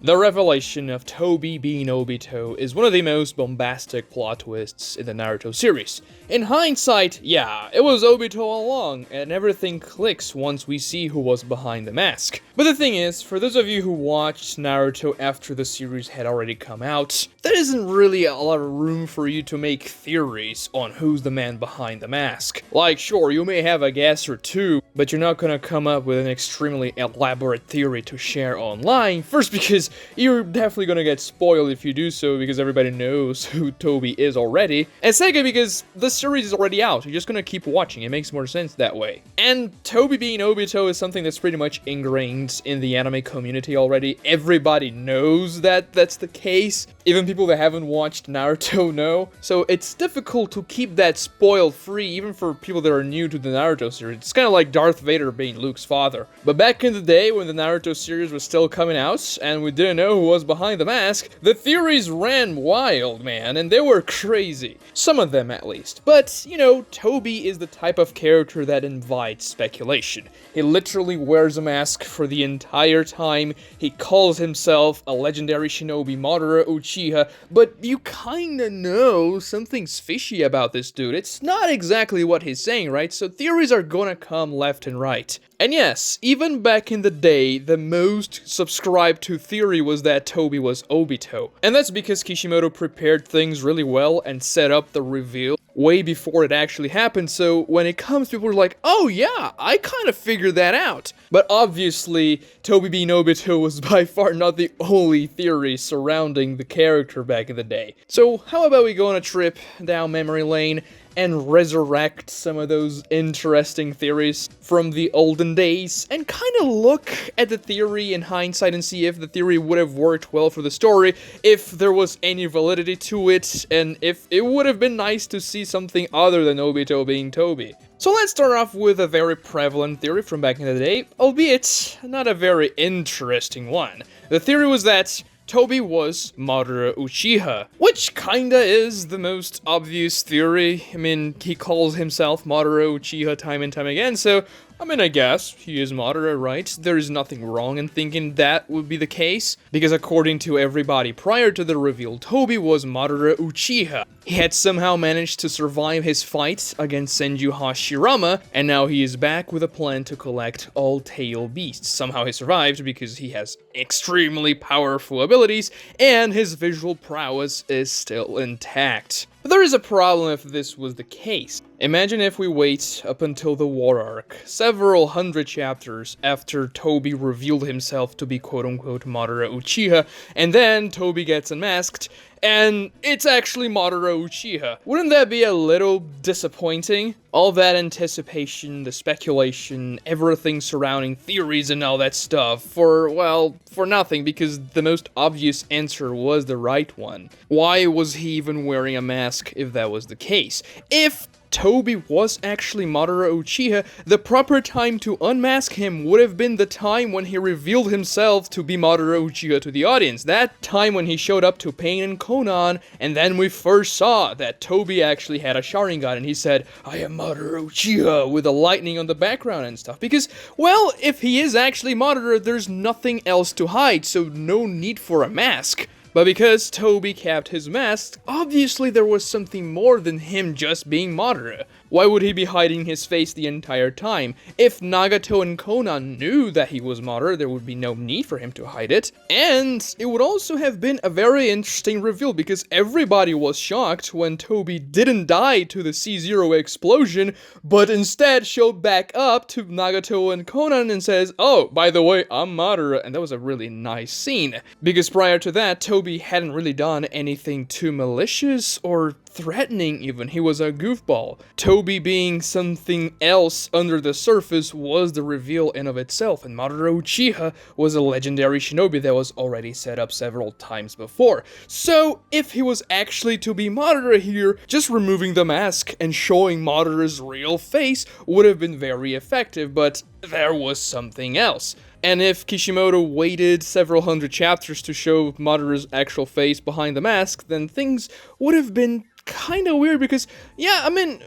The revelation of Tobi being Obito is one of the most bombastic plot twists in the Naruto series. In hindsight, yeah, it was Obito all along, and everything clicks once we see who was behind the mask. But the thing is, for those of you who watched Naruto after the series had already come out, there isn't really a lot of room for you to make theories on who's the man behind the mask. Like, sure, you may have a guess or two, but you're not gonna come up with an extremely elaborate theory to share online. First, because you're definitely gonna get spoiled if you do so, because everybody knows who Tobi is already. And second, because the series is already out, you're just gonna keep watching, it makes more sense that way. And Tobi being Obito is something that's pretty much ingrained in the anime community already. Everybody knows that that's the case. Even people that haven't watched Naruto know. So it's difficult to keep that spoiled free, even for people that are new to the Naruto series. It's kind of like Darth Vader being Luke's father. But back in the day, when the Naruto series was still coming out, and we didn't know who was behind the mask, the theories ran wild, man, and they were crazy. Some of them, at least. But, you know, Tobi is the type of character that invites speculation. He literally wears a mask for the entire time. He calls himself a legendary shinobi, Naruto Uchiha, but you kinda know something's fishy about this dude. It's not exactly what he's saying, right? So theories are gonna come left and right. And yes, even back in the day, the most subscribed to theory was that Tobi was Obito. And that's because Kishimoto prepared things really well and set up the reveal way before it actually happened, so when it comes, people are like, oh yeah, I kind of figured that out. But obviously, Tobi being Obito was by far not the only theory surrounding the character back in the day. So how about we go on a trip down memory lane and resurrect some of those interesting theories from the olden days, and kind of look at the theory in hindsight and see if the theory would have worked well for the story, if there was any validity to it, and if it would have been nice to see something other than Obito being Tobi. So let's start off with a very prevalent theory from back in the day, albeit not a very interesting one. The theory was that Tobi was Naruto Uchiha, which kinda is the most obvious theory. I mean, he calls himself Naruto Uchiha time and time again, so I guess he is Madara, right? There is nothing wrong in thinking that would be the case, because according to everybody prior to the reveal, Tobi was Naruto Uchiha. He had somehow managed to survive his fight against Senju Hashirama, and now he is back with a plan to collect all tail beasts. Somehow he survived because he has extremely powerful abilities, and his visual prowess is still intact. But there is a problem if this was the case. Imagine if we wait up until the war arc, several hundred chapters after Tobi revealed himself to be quote-unquote Naruto Uchiha, and then Tobi gets unmasked, and it's actually Naruto Uchiha. Wouldn't that be a little disappointing? All that anticipation, the speculation, everything surrounding theories and all that stuff for nothing, because the most obvious answer was the right one. Why was he even wearing a mask if that was the case? If Tobi was actually Naruto Uchiha, the proper time to unmask him would have been the time when he revealed himself to be Naruto Uchiha to the audience. That time when he showed up to Pain and Konan, and then we first saw that Tobi actually had a Sharingan, and he said, I am Naruto Uchiha, with the lightning on the background and stuff. Because, well, if he is actually Madara, there's nothing else to hide, so no need for a mask. But because Tobi kept his mask, obviously there was something more than him just being Madara. Why would he be hiding his face the entire time? If Nagato and Konan knew that he was Madara, there would be no need for him to hide it. And it would also have been a very interesting reveal, because everybody was shocked when Tobi didn't die to the C0 explosion, but instead showed back up to Nagato and Konan and says, oh, by the way, I'm Madara. And that was a really nice scene, because prior to that, Tobi hadn't really done anything too malicious or threatening even. He was a goofball. Tobi being something else under the surface was the reveal in of itself, and Naruto Uchiha was a legendary shinobi that was already set up several times before. So if he was actually to be Madara here, just removing the mask and showing Madara's real face would have been very effective, but there was something else. And if Kishimoto waited several hundred chapters to show Madara's actual face behind the mask, then things would have been kind of weird, because, yeah, I mean,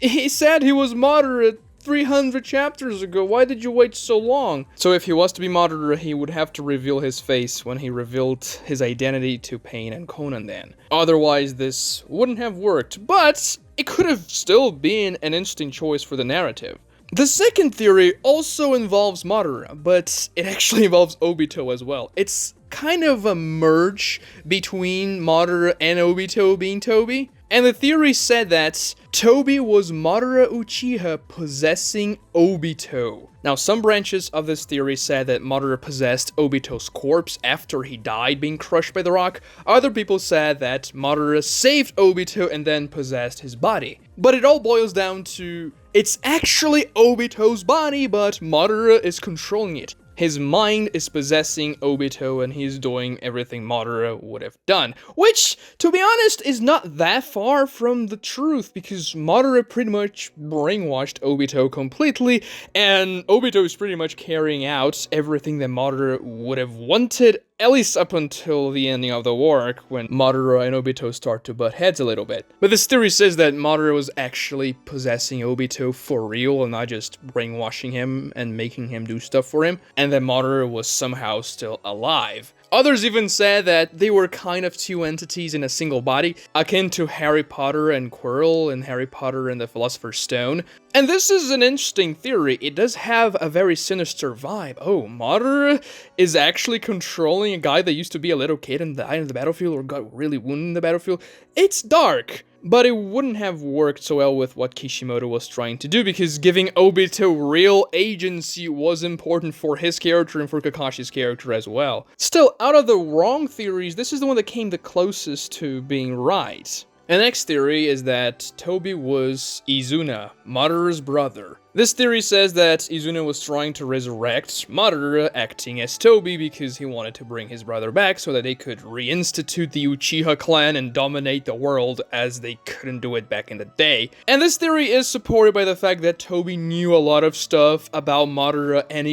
he said he was Madara 300 chapters ago. Why did you wait so long? So if he was to be Madara, he would have to reveal his face when he revealed his identity to Pain and Conan then. Otherwise, this wouldn't have worked, but it could have still been an interesting choice for the narrative. The second theory also involves Madara, but it actually involves Obito as well. It's kind of a merge between Madara and Obito being Tobi. And the theory said that Tobi was Madara Uchiha possessing Obito. Now, some branches of this theory said that Madara possessed Obito's corpse after he died being crushed by the rock. Other people said that Madara saved Obito and then possessed his body. But it all boils down to, it's actually Obito's body, but Madara is controlling it. His mind is possessing Obito and he's doing everything Madara would have done. Which, to be honest, is not that far from the truth, because Madara pretty much brainwashed Obito completely, and Obito is pretty much carrying out everything that Madara would have wanted, at least up until the ending of the arc, when Madara and Obito start to butt heads a little bit. But this theory says that Madara was actually possessing Obito for real and not just brainwashing him and making him do stuff for him, and that Madara was somehow still alive. Others even said that they were kind of two entities in a single body, akin to Harry Potter and Quirrell in Harry Potter and the Philosopher's Stone. And this is an interesting theory. It does have a very sinister vibe. Oh, Madara is actually controlling a guy that used to be a little kid and died in the battlefield or got really wounded in the battlefield. It's dark. But it wouldn't have worked so well with what Kishimoto was trying to do, because giving Obito real agency was important for his character and for Kakashi's character as well. Still, out of the wrong theories, this is the one that came the closest to being right. The next theory is that Tobi was Izuna, Madara's brother. This theory says that Izuna was trying to resurrect Madara, acting as Tobi because he wanted to bring his brother back so that they could reinstitute the Uchiha clan and dominate the world as they couldn't do it back in the day. And this theory is supported by the fact that Tobi knew a lot of stuff about Madara and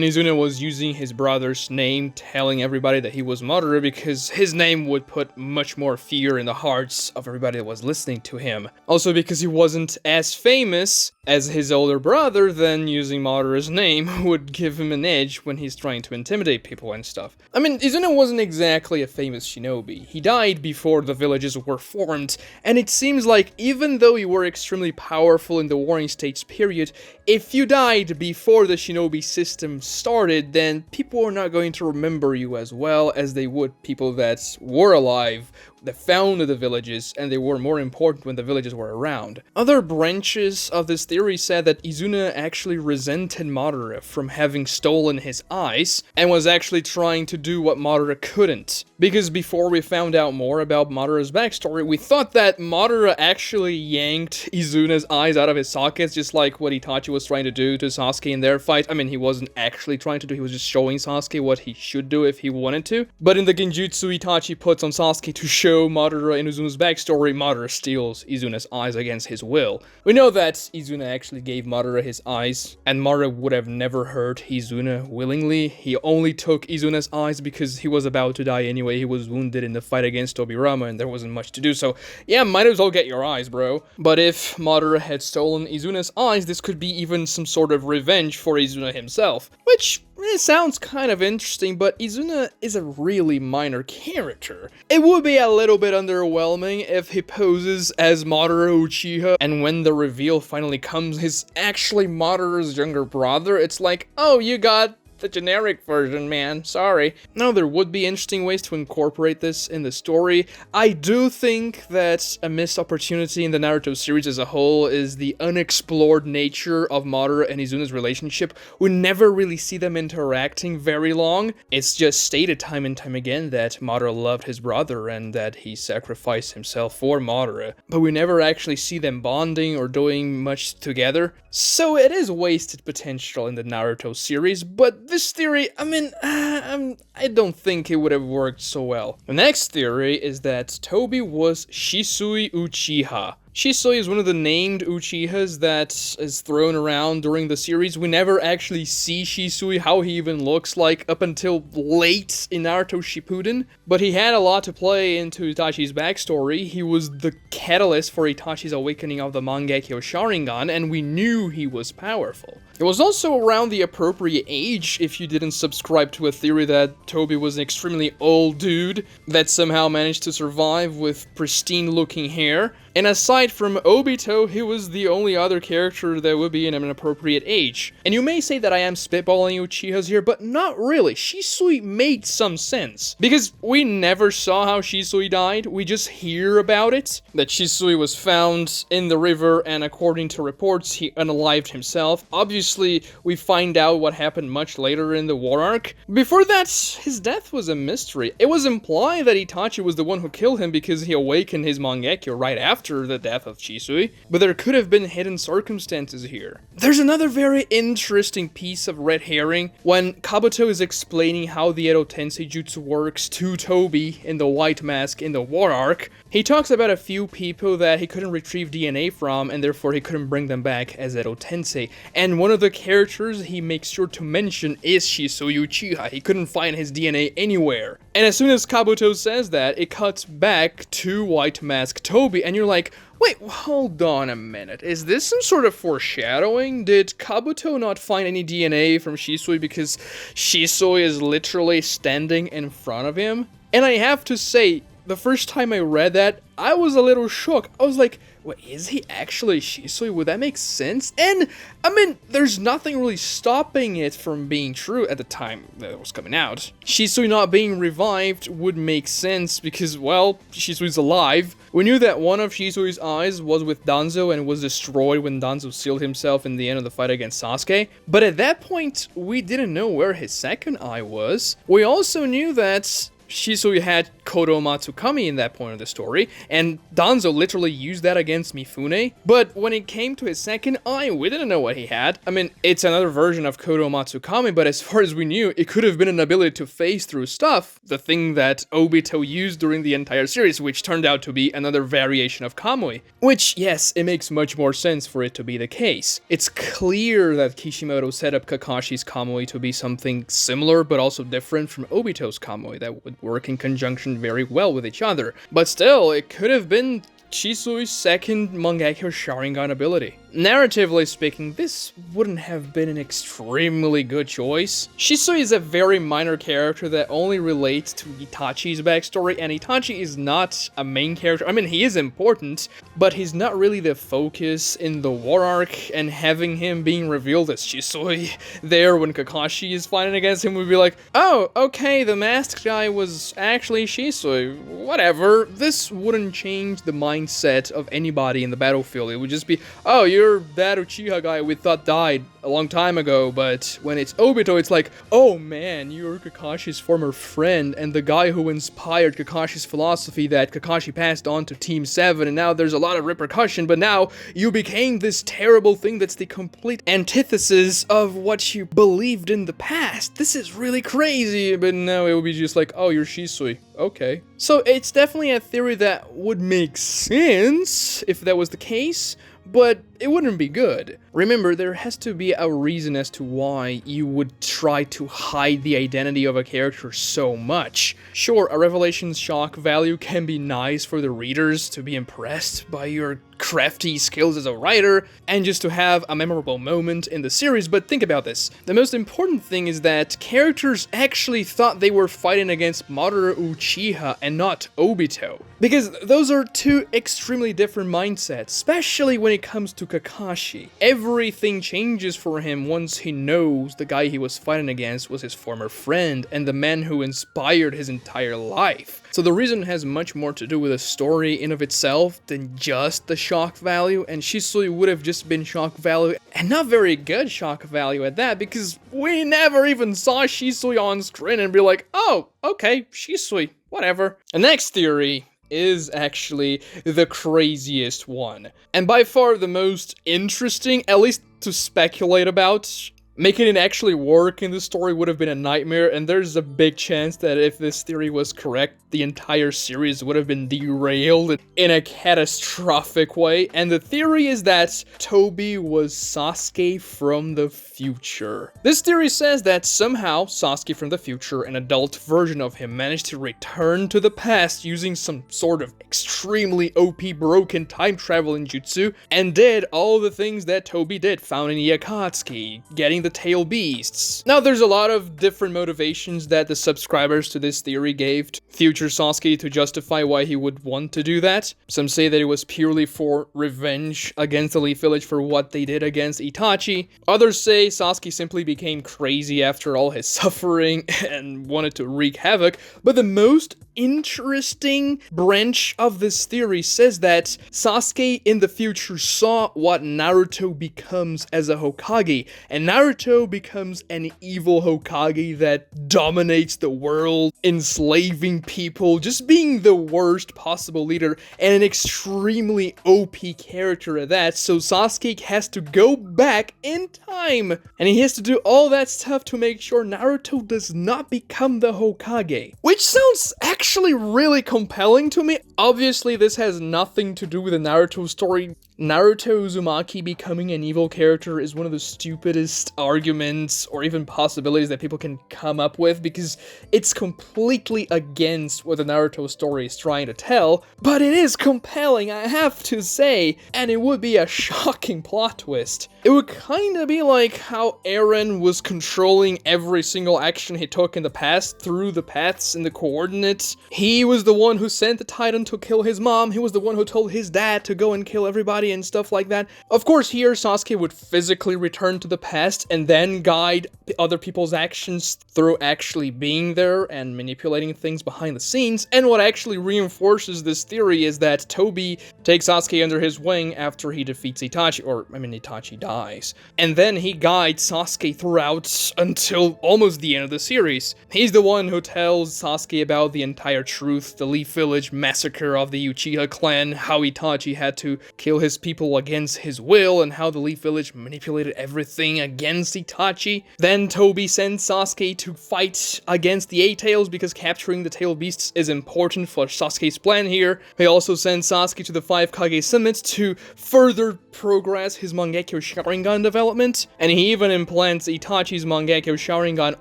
Izuna was using his brother's name, telling everybody that he was Madara because his name would put much more fear in the hearts of everybody that was listening to him. Also because he wasn't as famous as his older brother, then using Madara's name would give him an edge when he's trying to intimidate people and stuff. I mean, Izuna wasn't exactly a famous shinobi. He died before the villages were formed, and it seems like even though you were extremely powerful in the Warring States period, if you died before the shinobi system started, then people are not going to remember you as well as they would people that were alive, that founded the villages, and they were more important when the villages were around. Other branches of this theory said that Izuna actually resented Madara from having stolen his eyes, and was actually trying to do what Madara couldn't. Because before we found out more about Madara's backstory, we thought that Madara actually yanked Izuna's eyes out of his sockets, just like what Itachi was trying to do to Sasuke in their fight. I mean, he wasn't actually trying to do, he was just showing Sasuke what he should do if he wanted to. But in the genjutsu Itachi puts on Sasuke to show Madara and Izuna's backstory, Madara steals Izuna's eyes against his will. We know that Izuna actually gave Madara his eyes, and Madara would have never hurt Izuna willingly. He only took Izuna's eyes because he was about to die anyway. He was wounded in the fight against Tobirama and there wasn't much to do, so yeah, might as well get your eyes, bro. But if Madara had stolen Izuna's eyes, this could be even some sort of revenge for Izuna himself, which it sounds kind of interesting, but Izuna is a really minor character. It would be a little bit underwhelming if he poses as Madara Uchiha, and when the reveal finally comes, he's actually Madara's younger brother. It's like, oh, you got the generic version, man. Sorry. Now, there would be interesting ways to incorporate this in the story. I do think that a missed opportunity in the Naruto series as a whole is the unexplored nature of Madara and Izuna's relationship. We never really see them interacting very long. It's just stated time and time again that Madara loved his brother and that he sacrificed himself for Madara, but we never actually see them bonding or doing much together. So it is wasted potential in the Naruto series, but this theory, I mean, I don't think it would have worked so well. The next theory is that Tobi was Shisui Uchiha. Shisui is one of the named Uchihas that is thrown around during the series. We never actually see Shisui, how he even looks like, up until late in Naruto Shippuden. But he had a lot to play into Itachi's backstory. He was the catalyst for Itachi's awakening of the Mangekyo Sharingan, and we knew he was powerful. It was also around the appropriate age if you didn't subscribe to a theory that Tobi was an extremely old dude that somehow managed to survive with pristine-looking hair. And aside from Obito, he was the only other character that would be in an appropriate age. And you may say that I am spitballing Uchihas here, but not really. Shisui made some sense. Because we never saw how Shisui died, we just hear about it. That Shisui was found in the river, and according to reports, he unalived himself. Obviously, we find out what happened much later in the war arc. Before that, his death was a mystery. It was implied that Itachi was the one who killed him because he awakened his Mangekyo right after the death of Shisui, but there could have been hidden circumstances here. There's another very interesting piece of red herring when Kabuto is explaining how the Edo Tensei Jutsu works to Tobi in the White Mask in the war arc. He talks about a few people that he couldn't retrieve DNA from, and therefore he couldn't bring them back as Edo Tensei. And one of the characters he makes sure to mention is Shisui Uchiha. He couldn't find his DNA anywhere. And as soon as Kabuto says that, it cuts back to White Mask Tobi, and you're like, wait, hold on a minute. Is this some sort of foreshadowing? Did Kabuto not find any DNA from Shisui because Shisui is literally standing in front of him? And I have to say, the first time I read that, I was a little shocked. I was like, wait, is he actually Shisui? Would that make sense? And, I mean, there's nothing really stopping it from being true at the time that it was coming out. Shisui not being revived would make sense because, well, Shisui's alive. We knew that one of Shisui's eyes was with Danzo and was destroyed when Danzo sealed himself in the end of the fight against Sasuke. But at that point, we didn't know where his second eye was. We also knew that Shisui had Kodo Matsukami in that point of the story, and Danzo literally used that against Mifune. But when it came to his second eye, we didn't know what he had. I mean, it's another version of Kodo Matsukami, but as far as we knew, it could have been an ability to phase through stuff, the thing that Obito used during the entire series, which turned out to be another variation of Kamui. Which, yes, it makes much more sense for it to be the case. It's clear that Kishimoto set up Kakashi's Kamui to be something similar, but also different from Obito's Kamui that would work in conjunction very well with each other. But still, it could have been Shisui's second Mangekyo Sharingan ability. Narratively speaking, this wouldn't have been an extremely good choice. Shisui is a very minor character that only relates to Itachi's backstory, and Itachi is not a main character. I mean, he is important, but he's not really the focus in the war arc, and having him being revealed as Shisui there when Kakashi is fighting against him would be like, oh, okay, the masked guy was actually Shisui, whatever. This wouldn't change the mindset of anybody in the battlefield. It would just be, oh, you're that Uchiha guy we thought died a long time ago, but when it's Obito, it's like, oh man, you're Kakashi's former friend and the guy who inspired Kakashi's philosophy that Kakashi passed on to Team 7, and now there's a lot of repercussion, but now you became this terrible thing that's the complete antithesis of what you believed in the past. This is really crazy, but now it would be just like, oh, you're Shisui. Okay. So it's definitely a theory that would make sense if that was the case, but it wouldn't be good. Remember, there has to be a reason as to why you would try to hide the identity of a character so much. Sure, a revelation's shock value can be nice for the readers to be impressed by your crafty skills as a writer, and just to have a memorable moment in the series, but think about this. The most important thing is that characters actually thought they were fighting against Madara Uchiha and not Obito. Because those are two extremely different mindsets, especially when it comes to Kakashi. Everything changes for him once he knows the guy he was fighting against was his former friend and the man who inspired his entire life. So the reason has much more to do with the story in of itself than just the shock value, and Shisui would have just been shock value, and not very good shock value at that, because we never even saw Shisui on screen and be like, oh, okay, Shisui, whatever. The next theory is actually the craziest one, and by far the most interesting, at least to speculate about. making it actually work in the story would have been a nightmare, and there's a big chance that if this theory was correct, the entire series would have been derailed in a catastrophic way. And the theory is that Tobi was Sasuke from the future. This theory says that somehow Sasuke from the future, an adult version of him, managed to return to the past using some sort of extremely OP broken time traveling jutsu, and did all the things that Tobi did, found in the Akatsuki, getting the tail beasts. Now there's a lot of different motivations that the subscribers to this theory gave to future Sasuke to justify why he would want to do that. Some say that it was purely for revenge against the Leaf Village for what they did against Itachi. Others say Sasuke simply became crazy after all his suffering and wanted to wreak havoc. But the most interesting branch of this theory says that Sasuke in the future saw what Naruto becomes as a Hokage, and Naruto becomes an evil Hokage that dominates the world, enslaving people, just being the worst possible leader, and an extremely OP character at that. So Sasuke has to go back in time, and he has to do all that stuff to make sure Naruto does not become the Hokage, which sounds actually really compelling to me. Obviously, this has nothing to do with the Naruto story. Naruto Uzumaki becoming an evil character is one of the stupidest arguments or even possibilities that people can come up with, because it's completely against what the Naruto story is trying to tell, but it is compelling, I have to say, and it would be a shocking plot twist. It would kinda be like how Eren was controlling every single action he took in the past through the paths and the coordinates. He was the one who sent the Titan to kill his mom, he was the one who told his dad to go and kill everybody and stuff like that. Of course, here Sasuke would physically return to the past and then guide other people's actions through actually being there and manipulating things behind the scenes. And what actually reinforces this theory is that Tobi takes Sasuke under his wing after he defeats Itachi, Itachi dies. And then he guides Sasuke throughout until almost the end of the series. He's the one who tells Sasuke about the entire truth, the Leaf Village massacre of the Uchiha clan, how Itachi had to kill his people against his will, and how the Leaf Village manipulated everything against Itachi. Then Tobi sends Sasuke to fight against the Eight Tails because capturing the Tail Beasts is important for Sasuke's plan here. He also sends Sasuke to the 5 Kage Summits to further progress his Mangekyo Sharingan development, and he even implants Itachi's Mangekyo Sharingan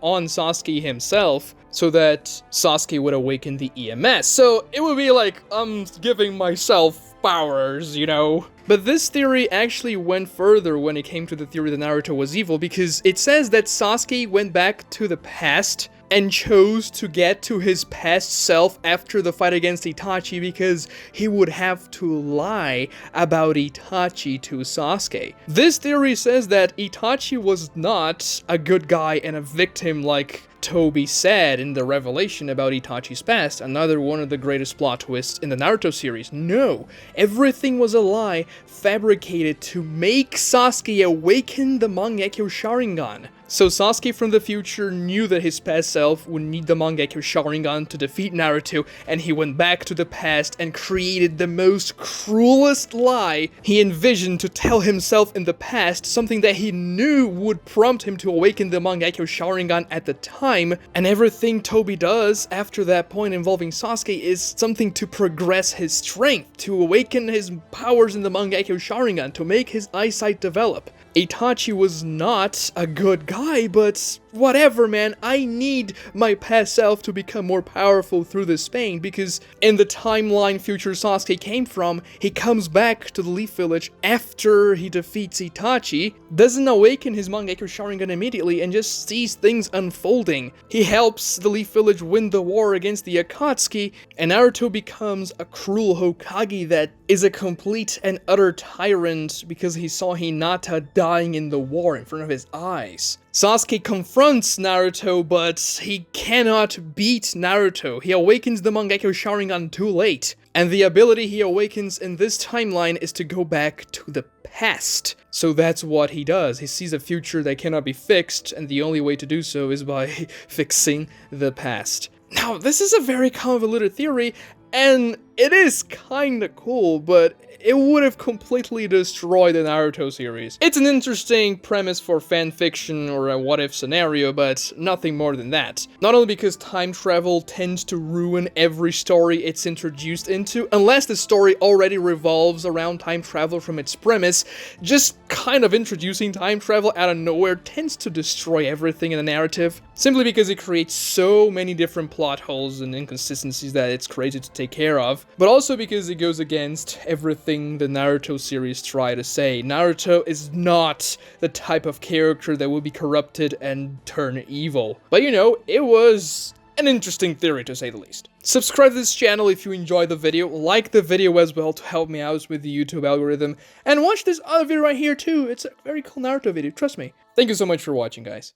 on Sasuke himself, so that Sasuke would awaken the EMS. So it would be like, I'm giving myself powers, you know? But this theory actually went further when it came to the theory that Naruto was evil, because it says that Sasuke went back to the past and chose to get to his past self after the fight against Itachi because he would have to lie about Itachi to Sasuke. This theory says that Itachi was not a good guy and a victim like Tobi said in the revelation about Itachi's past, another one of the greatest plot twists in the Naruto series. No, everything was a lie fabricated to make Sasuke awaken the Mangekyo Sharingan. So Sasuke from the future knew that his past self would need the Mangekyo Sharingan to defeat Naruto, and he went back to the past and created the most cruelest lie he envisioned to tell himself in the past, something that he knew would prompt him to awaken the Mangekyo Sharingan at the time. And everything Tobi does after that point involving Sasuke is something to progress his strength, to awaken his powers in the Mangekyo Sharingan, to make his eyesight develop. Itachi was not a good guy, but whatever, man. I need my past self to become more powerful through this pain, because in the timeline future Sasuke came from, he comes back to the Leaf Village after he defeats Itachi, doesn't awaken his Mangekyo Sharingan immediately, and just sees things unfolding. He helps the Leaf Village win the war against the Akatsuki, and Naruto becomes a cruel Hokage that is a complete and utter tyrant because he saw Hinata dying in the war in front of his eyes. Sasuke confronts Naruto, but he cannot beat Naruto. He awakens the Mangekyo Sharingan too late, and the ability he awakens in this timeline is to go back to the past. So that's what he does. He sees a future that cannot be fixed, and the only way to do so is by fixing the past. Now, this is a very convoluted theory, And it is kinda cool, but it would have completely destroyed the Naruto series. It's an interesting premise for fanfiction or a what-if scenario, but nothing more than that. Not only because time travel tends to ruin every story it's introduced into, unless the story already revolves around time travel from its premise, just kind of introducing time travel out of nowhere tends to destroy everything in the narrative, simply because it creates so many different plot holes and inconsistencies that it's crazy to take care of, but also because it goes against everything the Naruto series try to say. Naruto is not the type of character that will be corrupted and turn evil. But you know, it was an interesting theory to say the least. Subscribe to this channel if you enjoyed the video, like the video as well to help me out with the YouTube algorithm, and watch this other video right here too. It's a very cool Naruto video, trust me. Thank you so much for watching, guys.